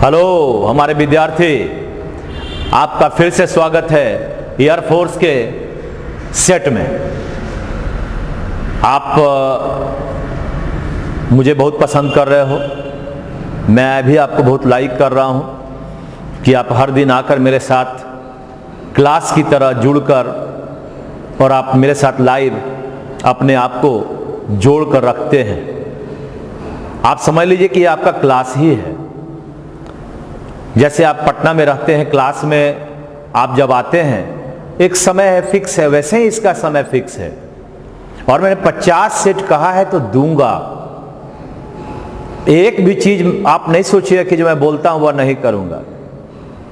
Hello हमारे विद्यार्थी, आपका फिर से स्वागत है एयरफोर्स के सेट में। आप मुझे बहुत पसंद कर रहे हो, मैं भी आपको बहुत लाइक कर रहा हूं कि आप हर दिन आकर मेरे साथ क्लास की तरह जुड़कर और आप मेरे साथ लाइव अपने आप को जोड़कर रखते हैं। आप समझ लीजिए कि ये आपका क्लास ही है। जैसे आप पटना में रहते हैं, क्लास में आप जब आते हैं एक समय है, फिक्स है, वैसे ही इसका समय फिक्स है। और मैंने 50 सेट कहा है तो दूंगा। एक भी चीज आप नहीं सोचिए कि जो मैं बोलता हूं वह नहीं करूंगा।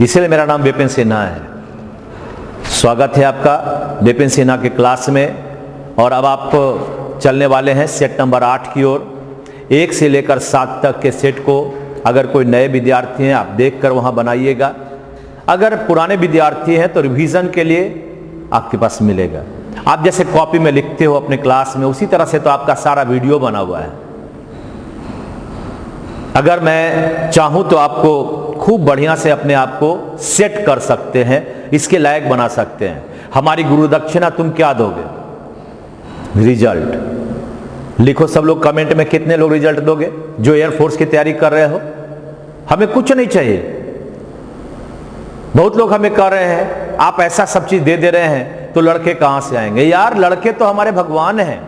इसलिए मेरा नाम विपिन सिन्हा है। स्वागत है आपका विपिन सिन्हा के क्लास में। और अब आप चलने वाले हैं सेट नंबर 8 की ओर। 1 से लेकर 7 तक के सेट को अगर कोई नए विद्यार्थी हैं आप देखकर वहां बनाइएगा। अगर पुराने विद्यार्थी हैं तो रिवीजन के लिए आपके पास मिलेगा। आप जैसे कॉपी में लिखते हो अपने क्लास में, उसी तरह से तो आपका सारा वीडियो बना हुआ है। अगर मैं चाहूं तो आपको खूब बढ़िया से अपने आप को सेट कर सकते हैं, इसके लायक बना सकते हैं। हमारी गुरु दक्षिणा तुम क्या दोगे? रिजल्ट। लिखो सब लोग कमेंट में, कितने लोग रिजल्ट दोगे जो एयरफोर्स की तैयारी कर रहे हो। हमें कुछ नहीं चाहिए। बहुत लोग हमें कह रहे हैं आप ऐसा सब चीज दे रहे हैं तो लड़के कहां से आएंगे। यार लड़के तो हमारे भगवान हैं।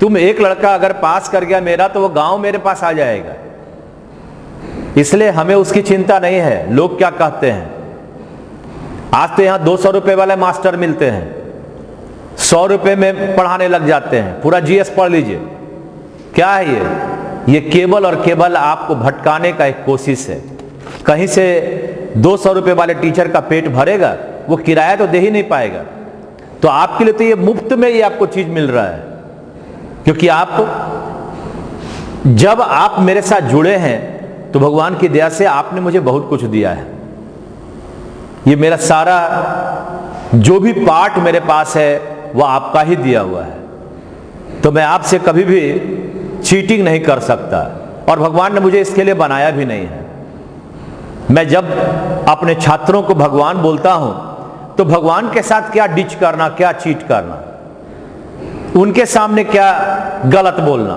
तुम एक लड़का अगर पास कर गया मेरा, तो वो गांव मेरे पास आ जाएगा। इसलिए हमें उसकी चिंता नहीं है लोग क्या कहते हैं। आज तो यहां 200 रुपए वाले मास्टर मिलते हैं, 100 रुपए में पढ़ाने लग जाते हैं। पूरा जीएस पढ़ लीजिए। क्या है ये केवल और केवल आपको भटकाने का एक कोशिश है। कहीं से 200 रुपए वाले टीचर का पेट भरेगा, वो किराया तो दे ही नहीं पाएगा। तो आपके लिए तो ये मुफ्त में ही आपको चीज मिल रहा है। क्योंकि आप जब आप मेरे साथ जुड़े हैं तो भगवान की दया से आपने मुझे बहुत कुछ दिया है। ये मेरा सारा जो भी पार्ट मेरे पास है वह आपका ही दिया हुआ है। तो मैं आपसे कभी भी चीटिंग नहीं कर सकता, और भगवान ने मुझे इसके लिए बनाया भी नहीं है। मैं जब अपने छात्रों को भगवान बोलता हूं तो भगवान के साथ क्या डिच करना, क्या चीट करना, उनके सामने क्या गलत बोलना।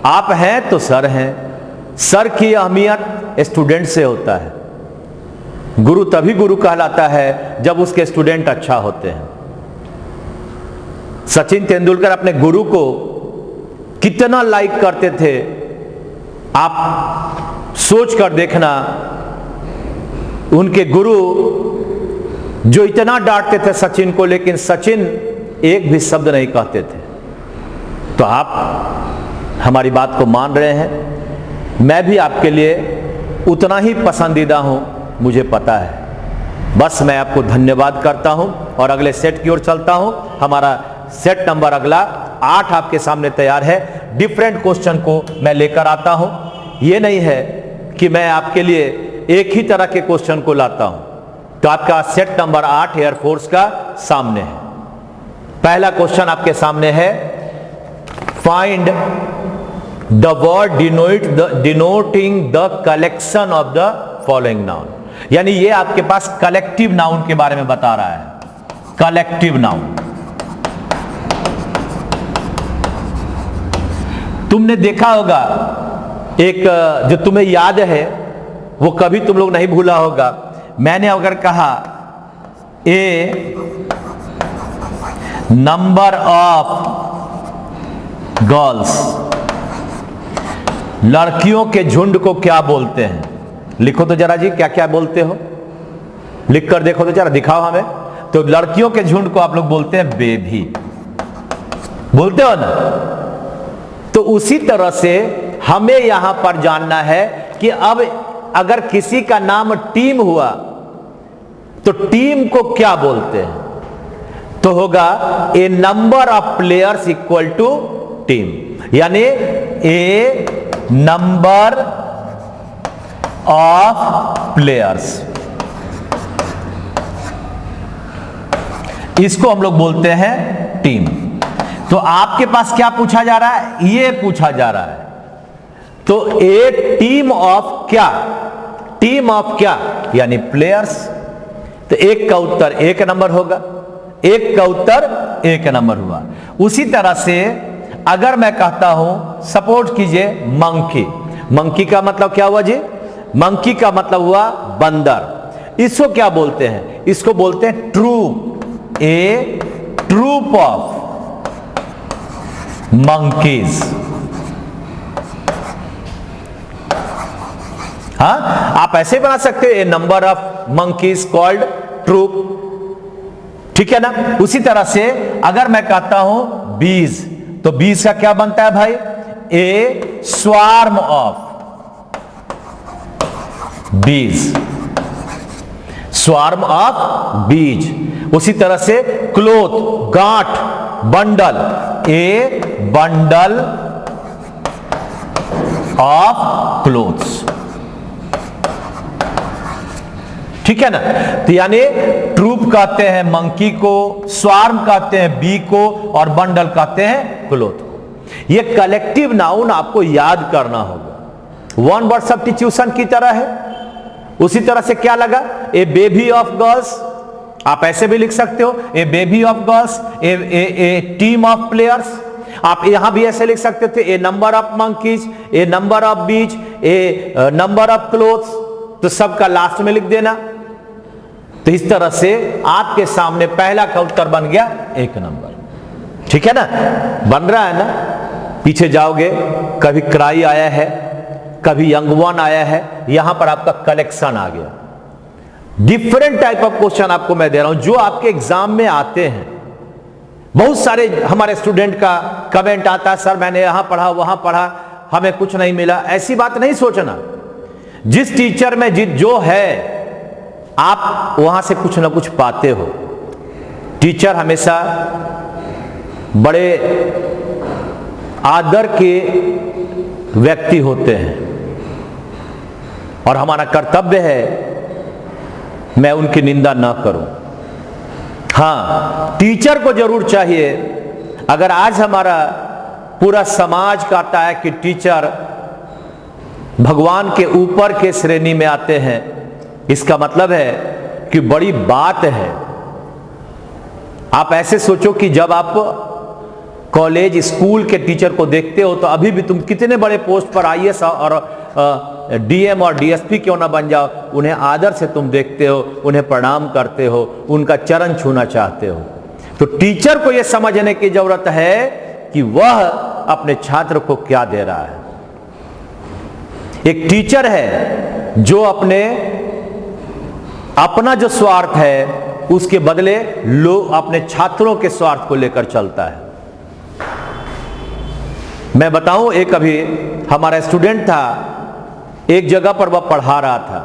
आप हैं तो सर हैं। सर की अहमियत स्टूडेंट से होता है। गुरु तभी गुरु कहलाता है जब उसके स्टूडेंट अच्छा होते हैं। सचिन तेंदुलकर अपने गुरु को कितना लाइक करते थे, आप सोच कर देखना। उनके गुरु जो इतना डांटते थे सचिन को, लेकिन सचिन एक भी शब्द नहीं कहते थे। तो आप हमारी बात को मान रहे हैं। मैं भी आपके लिए उतना ही पसंदीदा हूं, मुझे पता है। बस मैं आपको धन्यवाद करता हूं और अगले सेट की ओर चलता हूं। हमारा सेट नंबर अगला 8 आपके सामने तैयार है। डिफरेंट क्वेश्चन को मैं लेकर आता हूं। यह नहीं है कि मैं आपके लिए एक ही तरह के क्वेश्चन को लाता हूं। तो आपका सेट नंबर 8 एयरफोर्स का सामने है। पहला क्वेश्चन आपके सामने है, find the word denoting the collection of the following noun. यानी ये आपके पास कलेक्टिव नाउन के बारे में बता रहा है। Collective noun. तुमने देखा होगा एक जो तुम्हें याद है वो कभी तुम लोग नहीं भूला होगा। मैंने अगर कहा ए नंबर ऑफ गर्ल्स, लड़कियों के झुंड को क्या बोलते हैं? लिखो तो जरा जी, क्या क्या बोलते हो? लिख कर देखो तो जरा, दिखाओ हमें। तो लड़कियों के झुंड को आप लोग बोलते हैं बेबी। बोलते हो ना? तो उसी तरह से हमें यहां पर जानना है कि अब अगर किसी का नाम टीम हुआ तो टीम को क्या बोलते हैं? तो होगा a number of players equal to team. यानी ए नंबर ऑफ प्लेयर्स, इसको हम लोग बोलते हैं टीम। तो आपके पास क्या पूछा जा रहा है? ये पूछा जा रहा है। तो ए टीम ऑफ क्या? टीम ऑफ क्या, यानी प्लेयर्स। तो एक का उत्तर 1 नंबर होगा, एक का उत्तर 1 नंबर हुआ। उसी तरह से अगर मैं कहता हूं, सपोज कीजिए मंकी, मंकी का मतलब क्या हुआ जी, मंकी का मतलब हुआ बंदर। इसको क्या बोलते हैं, इसको बोलते हैं troop, a troop of monkeys. हाँ, आप ऐसे बना सकते हो, a number of monkeys called troop, ठीक है ना। उसी तरह से अगर मैं कहता हूं बीज, तो बीज का क्या बनता है भाई, ए स्वार्म ऑफ बीज, स्वार्म ऑफ बीज। उसी तरह से क्लोथ, गांठ, bundle, A bundle of clothes, ठीक है ना। तो यानी ट्रूप कहते हैं मंकी को, स्वार्म कहते हैं बी को, और बंडल कहते हैं क्लोथ को। ये कलेक्टिव नाउन आपको याद करना होगा, वन वर्ड सब्स्टिट्यूशन की तरह है। उसी तरह से क्या लगा, ए बेबी ऑफ गर्ल्स, आप ऐसे भी लिख सकते हो, a baby of girls, a team of players. आप यहां भी ऐसे लिख सकते थे, a number of monkeys, a number of bees, a number of clothes. तो सबका लास्ट में लिख देना। तो इस तरह से आपके सामने पहला का उत्तर बन गया 1 नंबर, ठीक है ना, बन रहा है ना। पीछे जाओगे, कभी क्राई आया है, कभी यंग वन आया है, यहां पर आपका कलेक्शन आ गया। डिफरेंट टाइप ऑफ क्वेश्चन आपको मैं दे रहा हूं जो आपके एग्जाम में आते हैं। बहुत सारे हमारे स्टूडेंट का कमेंट आता है, सर मैंने यहां पढ़ा वहां पढ़ा, हमें कुछ नहीं मिला। ऐसी बात नहीं सोचना, जिस टीचर में जो है आप वहां से कुछ ना कुछ पाते हो। टीचर हमेशा बड़े आदर के व्यक्ति होते हैं और हमारा कर्तव्य है मैं उनकी निंदा ना करूं। हां, टीचर को जरूर चाहिए। अगर आज हमारा पूरा समाज कहता है कि टीचर भगवान के ऊपर के श्रेणी में आते हैं, इसका मतलब है कि बड़ी बात है। आप ऐसे सोचो कि जब आप कॉलेज स्कूल के टीचर को देखते हो तो अभी भी तुम कितने बड़े पोस्ट पर आईएएस और डीएम और डीएसपी क्यों ना बन जाओ, उन्हें आदर से तुम देखते हो, उन्हें प्रणाम करते हो, उनका चरण छूना चाहते हो। तो टीचर को यह समझने की जरूरत है कि वह अपने छात्र को क्या दे रहा है। एक टीचर है जो अपना जो स्वार्थ है उसके बदले लोग अपने छात्रों के स्वार्थ को लेकर चलता है। मैं बताऊं, एक अभी हमारा स्टूडेंट था, एक जगह पर वह पढ़ा रहा था,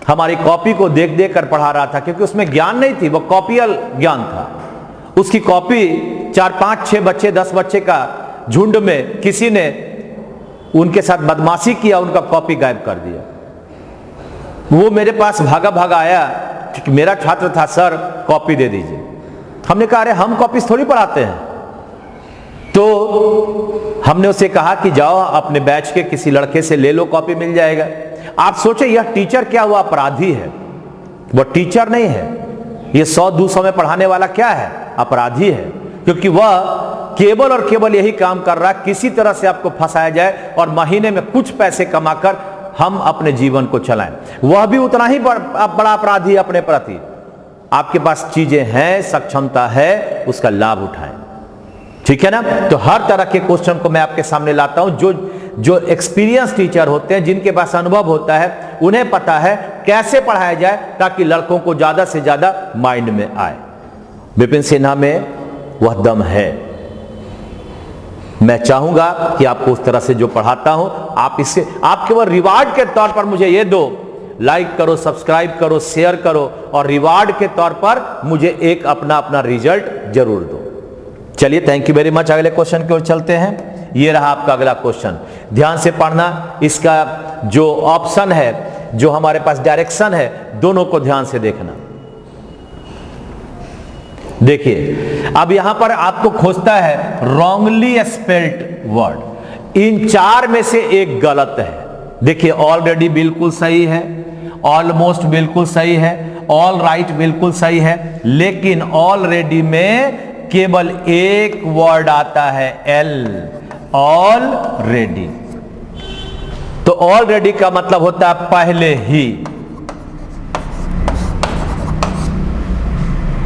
हमारी कॉपी को देख देख कर पढ़ा रहा था, क्योंकि उसमें ज्ञान नहीं थी, वह कॉपियल ज्ञान था। उसकी कॉपी 4 5 6 बच्चे 10 बच्चे का झुंड में किसी ने उनके साथ बदमाशी किया, उनका कॉपी गायब कर दिया। वो मेरे पास भागा भागा आया कि मेरा छात्र था, सर कॉपी दे दीजिए। हमने कहा अरे हम कॉपी थोड़ी पढ़ाते हैं। तो हमने उसे कहा कि जाओ अपने बैच के किसी लड़के से ले लो, कॉपी मिल जाएगा। आप सोचे यह टीचर क्या हुआ, अपराधी है? वह टीचर नहीं है, यह 100-200 में पढ़ाने वाला क्या है, अपराधी है। क्योंकि वह केवल और केवल यही काम कर रहा है, किसी तरह से आपको फंसाया जाए और महीने में कुछ पैसे कमाकर हम अपने जीवन को चलाएं। वह भी उतना ही बड़ा अपराधी अपने प्रति। आपके पास चीजें हैं, सक्षमता है, उसका लाभ उठाएं, ठीक है ना। तो हर तरह के क्वेश्चन को मैं आपके सामने लाता हूं। जो एक्सपीरियंस टीचर होते हैं, जिनके पास अनुभव होता है, उन्हें पता है कैसे पढ़ाया जाए ताकि लड़कों को ज्यादा से ज्यादा माइंड में आए। विपिन सिन्हा में वह दम है। मैं चाहूंगा कि आपको उस तरह से जो पढ़ाता हूं, आप इससे आप केवल रिवार्ड के तौर पर मुझे ये दो, लाइक करो, सब्सक्राइब करो, शेयर करो, और रिवार्ड के तौर पर मुझे एक अपना रिजल्ट जरूर दो। चलिए, थैंक यू वेरी मच। अगले क्वेश्चन की ओर चलते हैं। ये रहा आपका अगला क्वेश्चन, ध्यान से पढ़ना। इसका जो ऑप्शन है, जो हमारे पास डायरेक्शन है, दोनों को ध्यान से देखना। देखिए, अब यहां पर आपको खोजता है रॉन्गली स्पेल्ड वर्ड। इन 4 में से एक गलत है। देखिए, ऑलरेडी बिल्कुल सही है, ऑलमोस्ट बिल्कुल सही है, ऑल राइट बिल्कुल सही है, लेकिन ऑलरेडी में केवल एक वर्ड आता है एल, ऑलरेडी। तो ऑलरेडी का मतलब होता है पहले ही,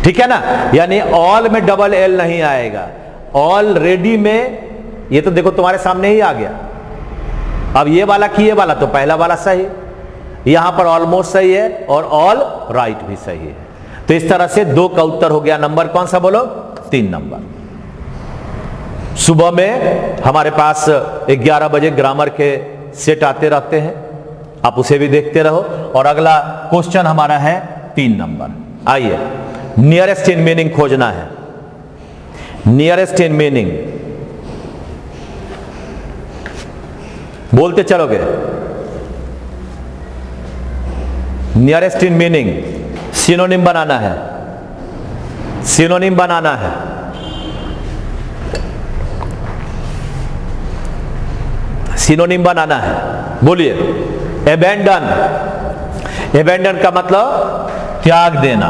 ठीक है ना, यानी ऑल में डबल एल नहीं आएगा, ऑलरेडी में, ये तो देखो तुम्हारे सामने ही आ गया। अब ये वाला कि ये वाला, तो पहला वाला सही, यहां पर ऑलमोस्ट सही है और ऑल राइट भी सही है। तो इस तरह से 2 का उत्तर हो गया। नंबर कौन सा बोलो? 3 नंबर। सुबह में हमारे पास 11 बजे ग्रामर के सेट आते रहते हैं, आप उसे भी देखते रहो। और अगला क्वेश्चन हमारा है 3 नंबर। आइए, नियरेस्ट इन मीनिंग खोजना है। नियरेस्ट इन मीनिंग बोलते चलोगे? नियरेस्ट इन मीनिंग सिनोनिम बनाना है, सिनोनिम बनाना है। सिनोनिम बनाना है, बोलिए। एबेंडन, एबेंडन का मतलब त्याग देना,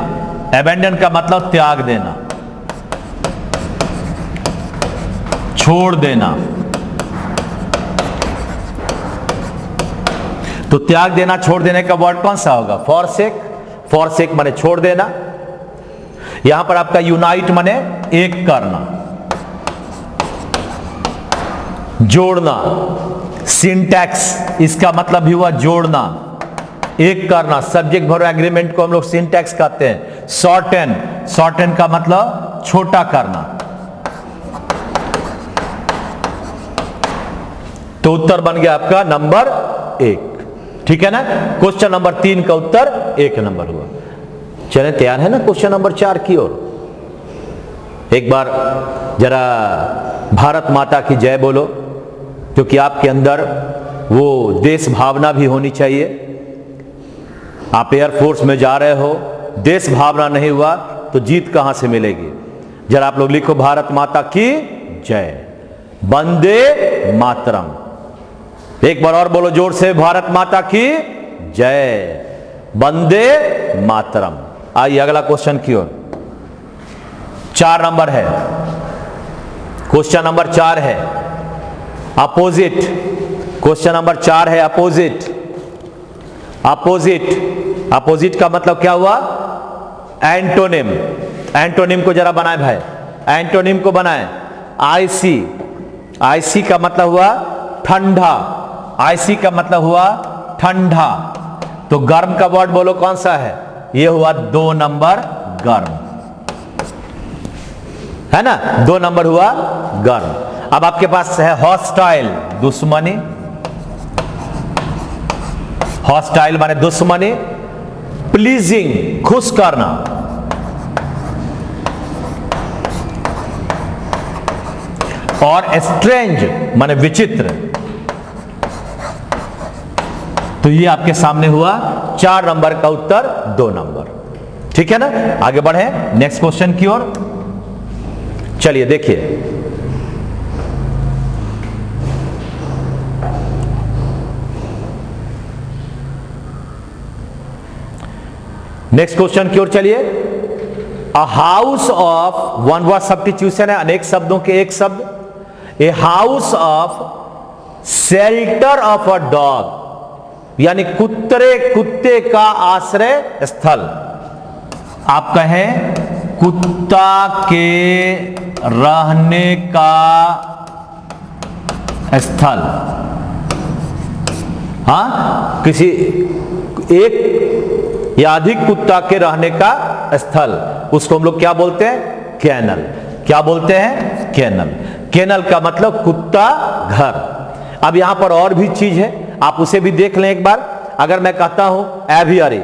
एबेंडन का मतलब त्याग देना, छोड़ देना। तो त्याग देना, छोड़ देने का वर्ड कौन सा होगा? फॉरसेक। फॉरसेक माने छोड़ देना। यहां पर आपका यूनाइट माने एक करना, जोड़ना। सिंटैक्स, इसका मतलब भी हुआ जोड़ना, एक करना। सब्जेक्ट वर्ब एग्रीमेंट को हम लोग सिंटैक्स कहते हैं। शॉर्टन, शॉर्टन का मतलब छोटा करना। तो उत्तर बन गया आपका नंबर 1, ठीक है ना। क्वेश्चन नंबर 3 का उत्तर 1 नंबर हुआ। चले तैयार है ना क्वेश्चन नंबर 4 की ओर? एक बार जरा भारत माता की जय बोलो, क्योंकि आपके अंदर वो देश भावना भी होनी चाहिए। आप एयरफोर्स में जा रहे हो, देश भावना नहीं हुआ तो जीत कहां से मिलेगी? जरा आप लोग लिखो, भारत माता की जय, वंदे मातरम। एक बार और बोलो जोर से, भारत माता की जय, वंदे मातरम। आइए अगला क्वेश्चन की ओर। 4 नंबर है, क्वेश्चन नंबर 4 है अपोजिट। क्वेश्चन नंबर 4 है अपोजिट। अपोजिट, अपोजिट का मतलब क्या हुआ? एंटोनिम। एंटोनिम को जरा बनाए भाई, एंटोनिम को बनाए। आईसी, आईसी का मतलब हुआ ठंडा, आईसी का मतलब हुआ ठंडा। तो गर्म का वर्ड बोलो कौन सा है? यह हुआ 2 नंबर गर्म, है ना, 2 नंबर हुआ गर्म। अब आपके पास है हॉस्टाइल, दुश्मनी। हॉस्टाइल माने दुश्मनी। प्लीजिंग, खुश करना। और स्ट्रेंज माने विचित्र। तो ये आपके सामने हुआ 4 नंबर का उत्तर 2 नंबर, ठीक है ना। आगे बढ़े नेक्स्ट क्वेश्चन की ओर। चलिए देखिए, नेक्स्ट क्वेश्चन की ओर चलिए। A house of, one word substitution है, अनेक शब्दों के एक शब्द। A house of shelter of a dog, यानी कुत्ते का आश्रय स्थल। आप कहें कुत्ता के रहने का स्थल। हाँ, किसी एक या अधिक कुत्ता के रहने का स्थल, उसको हम लोग क्या बोलते हैं? केनल। क्या बोलते हैं? केनल। केनल का मतलब कुत्ता घर। अब यहां पर और भी चीज है, आप उसे भी देख लें एक बार। अगर मैं कहता हूं एवियरी,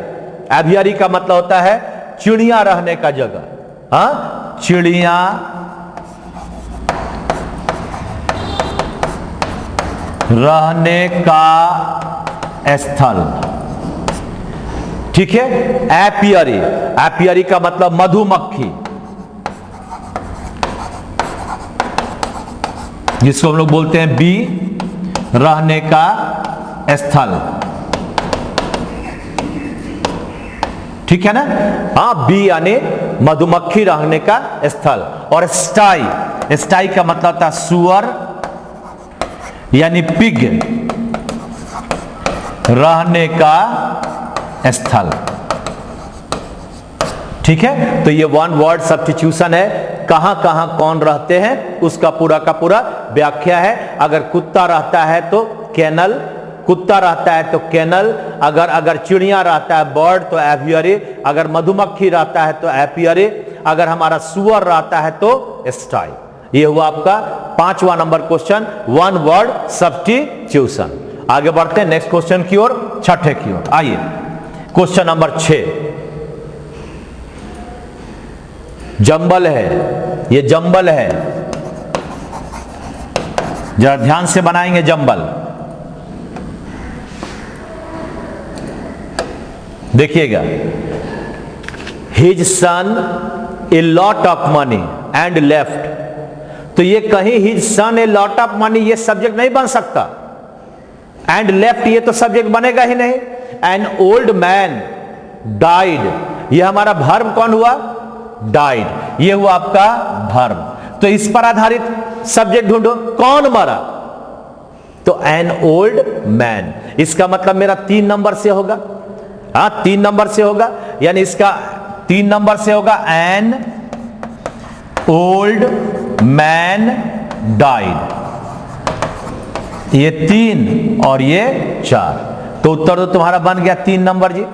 एवियरी का मतलब होता है चिड़िया रहने का जगह। हाँ, चिड़िया रहने का स्थल, ठीक है। एपियरी, एपियरी का मतलब मधुमक्खी, जिसको हम लोग बोलते हैं बी, रहने का स्थल। ठीक है ना। हाँ, बी यानी मधुमक्खी रहने का स्थल, और स्टाई, स्टाई का मतलब था सुअर यानी पिग रहने का स्थल। ठीक है, तो ये वन वर्ड सब्स्टिट्यूशन है। कहां कहां कौन रहते हैं उसका पूरा का पूरा व्याख्या है। अगर कुत्ता रहता है तो कैनल, कुत्ता रहता है तो कैनल, अगर चिड़िया रहता है बर्ड तो एवियरी, अगर मधुमक्खी रहता है तो एपियरी, अगर हमारा सुअर रहता है तो स्टाई। ये हुआ आपका 5वां number question, one word substitution. आगे बढ़ते हैं नेक्स्ट क्वेश्चन की ओर, छठे की ओर। आइए क्वेश्चन नंबर 6। जंबल है, ये जंबल है, जरा ध्यान से बनाएंगे जंबल। देखिएगा, his son a lot of money and left. तो ये कहीं his son a lot of money ये सब्जेक्ट नहीं बन सकता, एंड लेफ्ट ये तो सब्जेक्ट बनेगा ही नहीं। एन ओल्ड मैन डाइड, ये हमारा वर्ब कौन हुआ, डाइड, ये हुआ आपका वर्ब। तो इस पर आधारित सब्जेक्ट ढूंढो, कौन मरा, तो एन ओल्ड मैन। इसका मतलब मेरा 3 नंबर से होगा। हाँ, 3 नंबर से होगा, यानी इसका 3 नंबर से होगा, एन ओल्ड मैन डाइड। ये 3 और ये 4, तो उत्तर तो तुम्हारा बन गया 3 नंबर जी।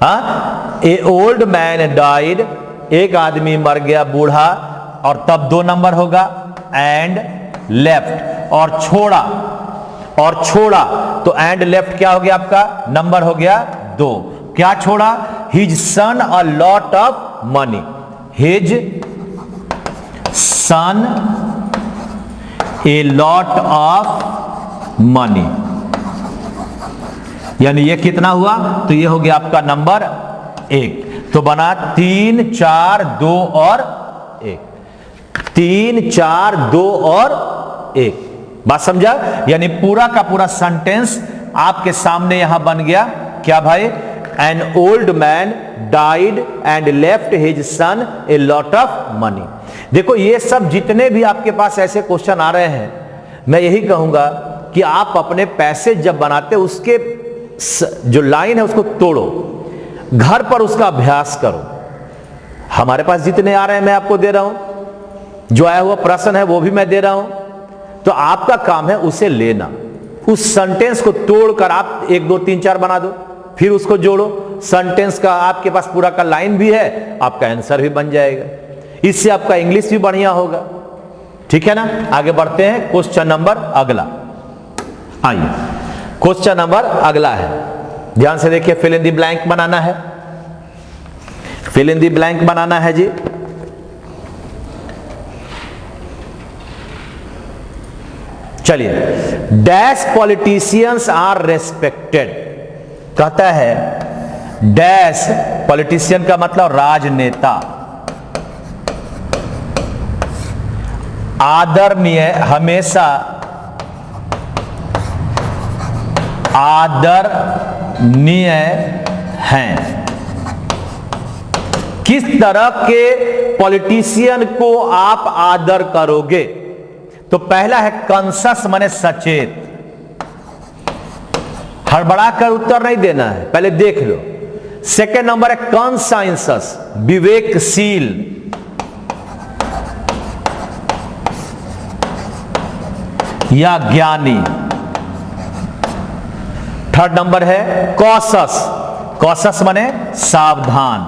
हाँ, ए ओल्ड मैन डाइड, एक आदमी मर गया बूढ़ा, और तब 2 नंबर होगा। एंड लेफ्ट, और छोड़ा, और छोड़ा, तो एंड लेफ्ट क्या हो गया आपका, नंबर हो गया 2। क्या छोड़ा, his son a lot of money, his son a lot of money, यानी ये कितना हुआ, तो ये हो गया आपका नंबर 1। तो बना 3, 4, 2 और 1, 3, 4, 2 और 1। बात समझा, यानी पूरा का पूरा सेंटेंस आपके सामने यहां बन गया। क्या भाई, an old man died and left his son a lot of money. देखो, ये सब जितने भी आपके पास ऐसे क्वेश्चन आ रहे हैं, मैं यही कहूंगा कि आप अपने पैसेज जब बनाते उसके जो लाइन है उसको तोड़ो, घर पर उसका अभ्यास करो। हमारे पास जितने आ रहे हैं मैं आपको दे रहा हूं, जो आया हुआ प्रश्न है वो भी मैं दे रहा हूं, तो आपका काम है उसे लेना, उस सेंटेंस को तोड़कर आप 1, 2, 3, 4 बना दो, फिर उसको जोड़ो। सेंटेंस का आपके पास पूरा का लाइन भी है, आपका आंसर भी बन जाएगा। इससे आपका इंग्लिश भी बढ़िया होगा। ठीक है ना। आगे बढ़ते हैं, क्वेश्चन नंबर अगला। आइए, क्वेश्चन नंबर अगला है, ध्यान से देखिए, फिल इन द ब्लैंक बनाना है, फिल इन द ब्लैंक बनाना है जी। चलिए, डैश पॉलिटिशियंस आर रेस्पेक्टेड, कहता है डैश पॉलिटिशियन का मतलब राजनेता, आदरणीय, हमेशा आदरणीय हैं। किस तरह के पॉलिटिशियन को आप आदर करोगे, तो पहला है कॉन्शस, माने सचेत। हड़बड़ा कर उत्तर नहीं देना है, पहले देख लो। सेकेंड नंबर है कॉन्साइंसस, विवेकशील। या ज्ञानी। थर्ड नंबर है कॉशस, कॉशस माने सावधान।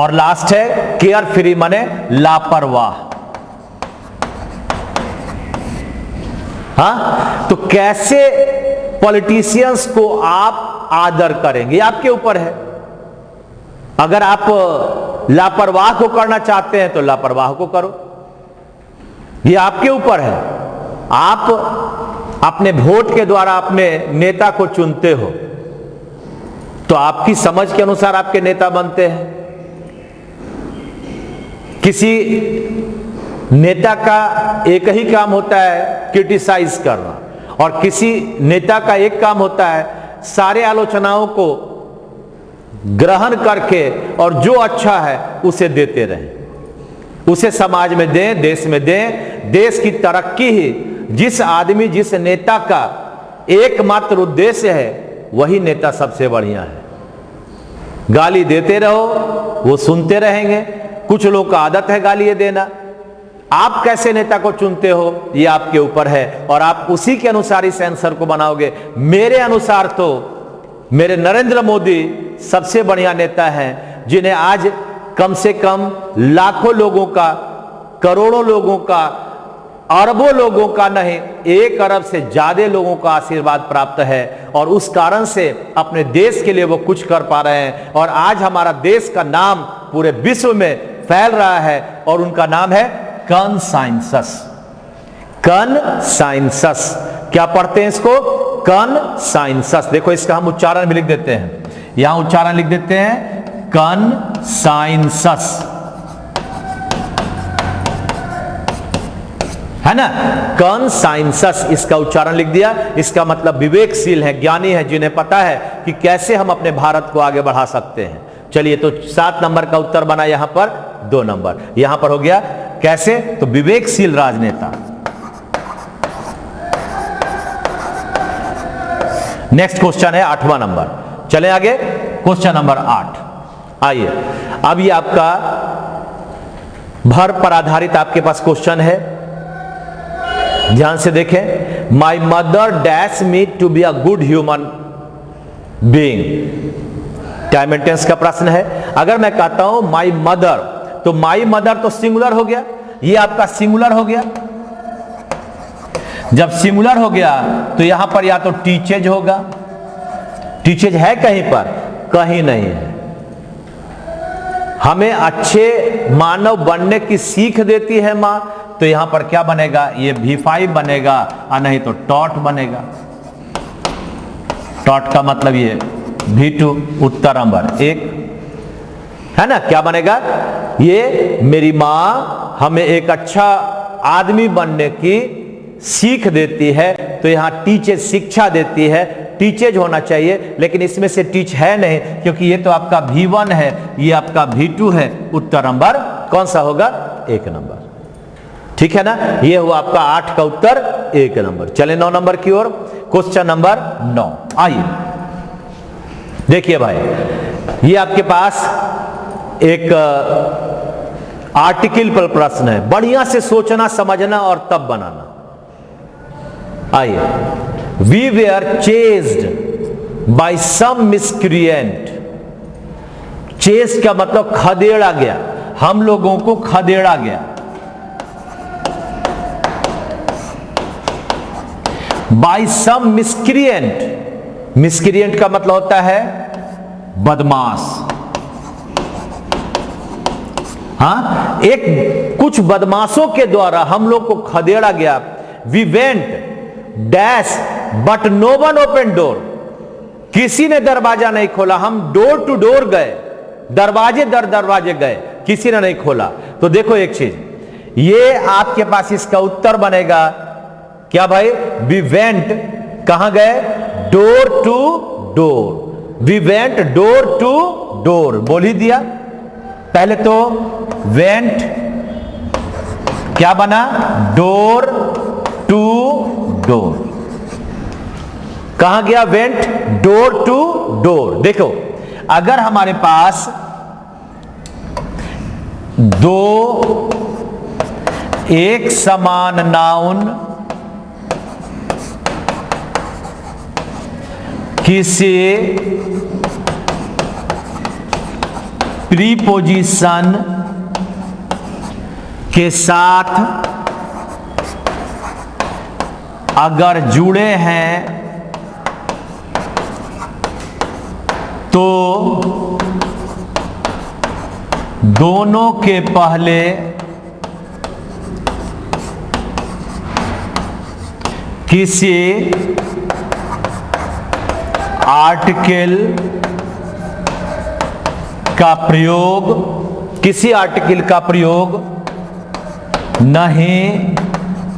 और लास्ट है केयर फ्री माने लापरवाह। हाँ, तो कैसे पॉलिटिशियंस को आप आदर करेंगे, आपके ऊपर है। अगर आप लापरवाह को करना चाहते हैं तो लापरवाह को करो, ये आपके ऊपर है। आप अपने वोट के द्वारा अपने नेता को चुनते हो, तो आपकी समझ के अनुसार आपके नेता बनते हैं। किसी नेता का एक ही काम होता है क्रिटिसाइज करना, और किसी नेता का एक काम होता है सारे आलोचनाओं को ग्रहण करके और जो अच्छा है उसे देते रहें, उसे समाज में दें, देश में दें। देश की तरक्की ही जिस आदमी, जिस नेता का एकमात्र उद्देश्य है, वही नेता सबसे बढ़िया है। गाली देते रहो, वो सुनते रहेंगे। कुछ लोगों का आदत है गाली देना। आप कैसे नेता को चुनते हो ये आपके ऊपर है, और आप उसी के अनुसार इस आंसर को बनाओगे। मेरे अनुसार तो मेरे नरेंद्र मोदी सबसे बढ़िया नेता हैं, जिन्हें आज कम से कम लाखों लोगों का, करोड़ों लोगों का, अरबों लोगों का नहीं, 1 अरब से ज्यादा लोगों का आशीर्वाद प्राप्त है, और उस कारण से अपने देश के लिए वो कुछ कर पा रहे हैं। और आज हमारा देश का नाम पूरे विश्व में फैल रहा है, और उनका नाम है कॉन्साइंसस। कॉन्साइंसस क्या पढ़ते हैं इसको? कॉन्साइंसस। देखो इसका हम उच्चारण भी लिख देते हैं, यहां उच्चारण लिख देते हैं कॉन्साइंसस, है ना। कॉन्साइंसस इसका उच्चारण लिख दिया। इसका मतलब विवेकशील है, ज्ञानी है, जिन्हें पता है कि कैसे हम अपने भारत को आगे बढ़ा सकते हैं। चलिए, तो 7 नंबर का उत्तर बना, यहां पर 2 नंबर। यहां पर हो गया कैसे? तो विवेकशील राजनेता। नेक्स्ट क्वेश्चन है 8वां नंबर। चलें आगे, क्वेश्चन नंबर 8। आइए, अब ये आपका भर पर आधारित आपके पास क्वेश्चन है, ध्यान से देखें। My mother dash me to be a good human being. Time and tense का प्रश्न है। अगर मैं कहता हूं माई मदर, तो माई मदर तो सिंगुलर हो गया, ये आपका सिंगुलर हो गया। जब सिंगुलर हो गया तो यहां पर या तो टीचेज होगा। टीचेज है कहीं पर? कहीं नहीं है। हमें अच्छे मानव बनने की सीख देती है मां, तो यहां पर क्या बनेगा? ये V5 बनेगा, और नहीं तो टॉट बनेगा। टॉट का मतलब ये V2, उत्तर नंबर 1, है ना। क्या बनेगा? ये मेरी मां हमें एक अच्छा आदमी बनने की सीख देती है, तो यहां टीचेज शिक्षा देती है, टीचेज होना चाहिए, लेकिन इसमें से टीच है नहीं, क्योंकि ये तो आपका V1 है, ये आपका V2 है। उत्तर नंबर कौन सा होगा? 1 नंबर। ठीक है ना। ये हुआ आपका 8 का उत्तर, 1 नंबर। चले 9 नंबर की ओर, क्वेश्चन नंबर 9। आइए देखिए भाई, ये आपके पास एक आर्टिकल पर प्रश्न है। बढ़िया से सोचना, समझना और तब बनाना। आइए, we were chased by some miscreant. Chase का मतलब खदेड़ा गया, हम लोगों को खदेड़ा गया। बाय सम मिसक्रिएंट, मिसक्रिएंट का मतलब होता है बदमाश। हाँ, एक कुछ बदमाशों के द्वारा हम लोग को खदेड़ा गया। We went dash but no one open door. किसी ने दरवाजा नहीं खोला। हम डोर टू डोर गए, दरवाजे दर दरवाजे गए, किसी ने नहीं खोला। तो देखो एक चीज, ये आपके पास इसका उत्तर बनेगा क्या भाई? वी वेंट कहां गए? Door to door. We went door to door, बोल ही दिया। पहले तो वेंट क्या बना? Door to door. कहां गया वेंट? Door to door. देखो, अगर हमारे पास दो एक समान नाउन किसी प्रीपोजिशन के साथ अगर जुड़े हैं तो दोनों के पहले किसी आर्टिकल का प्रयोग, किसी आर्टिकल का प्रयोग नहीं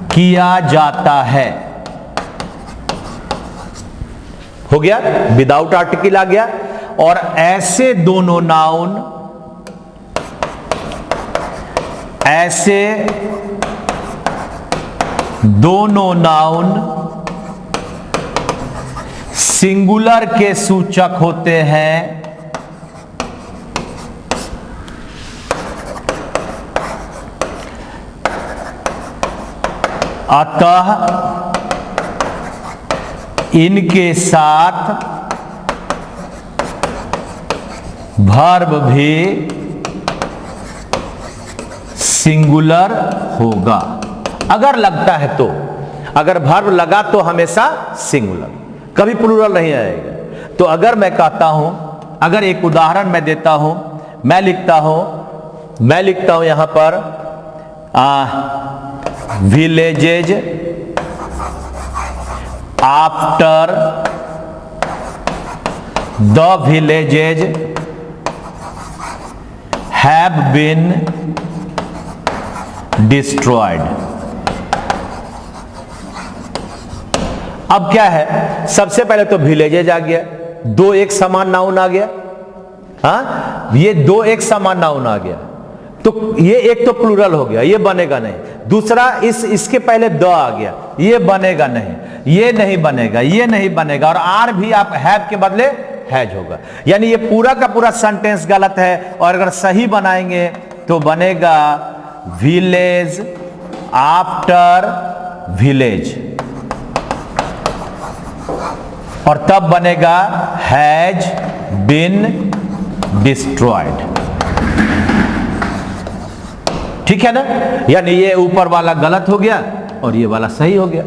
किया जाता है। हो गया, विदाउट आर्टिकल आ गया। और ऐसे दोनों नाउन, ऐसे दोनों नाउन सिंगुलर के सूचक होते हैं, अतः इनके साथ वर्ब भी सिंगुलर होगा। अगर लगता है तो, अगर वर्ब लगा तो हमेशा सिंगुलर, कभी प्लूरल नहीं आएगा। तो अगर मैं कहता हूं, अगर एक उदाहरण मैं देता हूं, मैं लिखता हूं यहां पर villages after the villages have been destroyed. अब क्या है, सबसे पहले तो विलेजेज आ गया, दो एक समान नाउन आ गया। ये दो एक समान नाउन आ गया, तो ये एक तो प्लूरल हो गया, ये बनेगा नहीं। दूसरा इसके पहले द आ गया, ये बनेगा नहीं, ये नहीं बनेगा, ये नहीं बनेगा, और आर भी आप हैव के बदले हैज होगा। यानी ये पूरा का पूरा सेंटेंस गलत है। और अगर सही बनाएंगे तो बनेगा विलेज आफ्टर विलेज, और तब बनेगा हैज बीन डिस्ट्रॉयड। ठीक है ना? यानी ये ऊपर वाला गलत हो गया और ये वाला सही हो गया।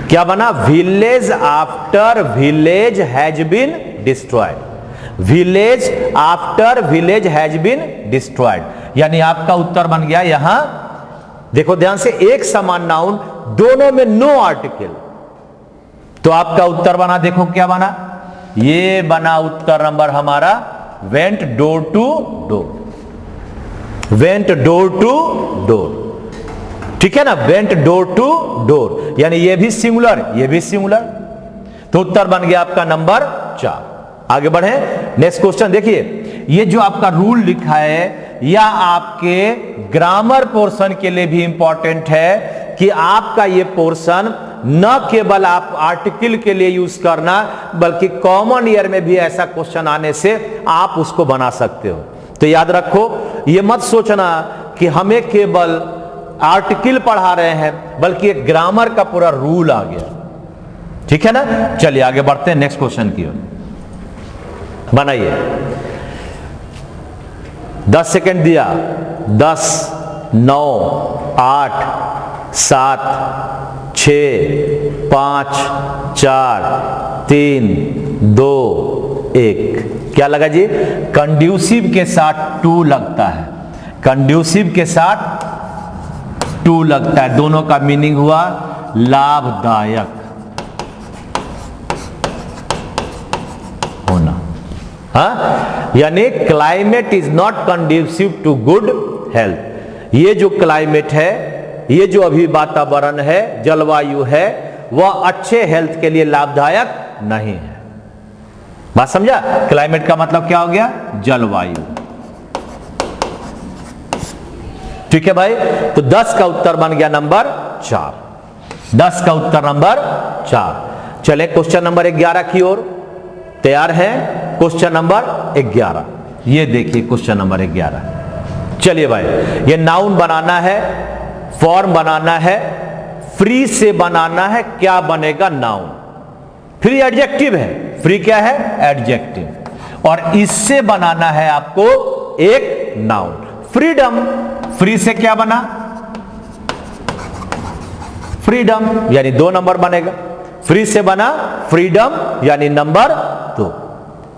क्या बना? Village after village has been destroyed. Village after village has been destroyed, यानी आपका उत्तर बन गया। यहां देखो ध्यान से, एक समान नाउन, दोनों में नो आर्टिकल, तो आपका उत्तर बना, देखो क्या बना, ये बना उत्तर नंबर हमारा went door to door. Went door to door, ठीक है ना? वेंट डोर टू डोर, यानी ये भी सिंगुलर, ये भी सिंगुलर, तो उत्तर बन गया आपका नंबर 4। आगे बढ़े, नेक्स्ट क्वेश्चन देखिए। ये जो आपका रूल लिखा है, या आपके ग्रामर पोर्शन के लिए भी इंपॉर्टेंट है कि आपका ये पोर्शन न केवल आप आर्टिकल के लिए यूज करना, बल्कि कॉमन ईयर में भी ऐसा क्वेश्चन आने से आप उसको बना सकते हो। तो याद रखो, ये मत सोचना कि हमें केवल आर्टिकल पढ़ा रहे हैं, बल्कि एक ग्रामर का पूरा रूल आ गया। ठीक है ना? चलिए आगे बढ़ते हैं नेक्स्ट क्वेश्चन की ओर। बनाइए, 10 सेकेंड दिया। 10, 9, 8, 7, 6, 5, 4, 3, 2, 1। क्या लगा जी? कंड्यूसिव के साथ टू लगता है, कंड्यूसिव के साथ टू लगता है, दोनों का मीनिंग हुआ लाभदायक होना। यानी climate is not conducive to good health. ये जो क्लाइमेट है, ये जो अभी वातावरण है, जलवायु है, वह अच्छे हेल्थ के लिए लाभदायक नहीं है। बात समझा? क्लाइमेट का मतलब क्या हो गया? जलवायु। ठीक है भाई, तो 10 का उत्तर बन गया नंबर 4। 10 का उत्तर नंबर 4। चले क्वेश्चन नंबर 11 की ओर। तैयार है? क्वेश्चन नंबर 11, ये देखिए क्वेश्चन नंबर 11। चलिए भाई, ये नाउन बनाना है, फॉर्म बनाना है, फ्री से बनाना है। क्या बनेगा? नाउन। फ्री एडजेक्टिव है, फ्री क्या है? एडजेक्टिव। और इससे बनाना है आपको एक नाउन, फ्रीडम। फ्री से क्या बना? फ्रीडम, यानी 2 नंबर बनेगा। फ्री से बना फ्रीडम, यानी नंबर 2।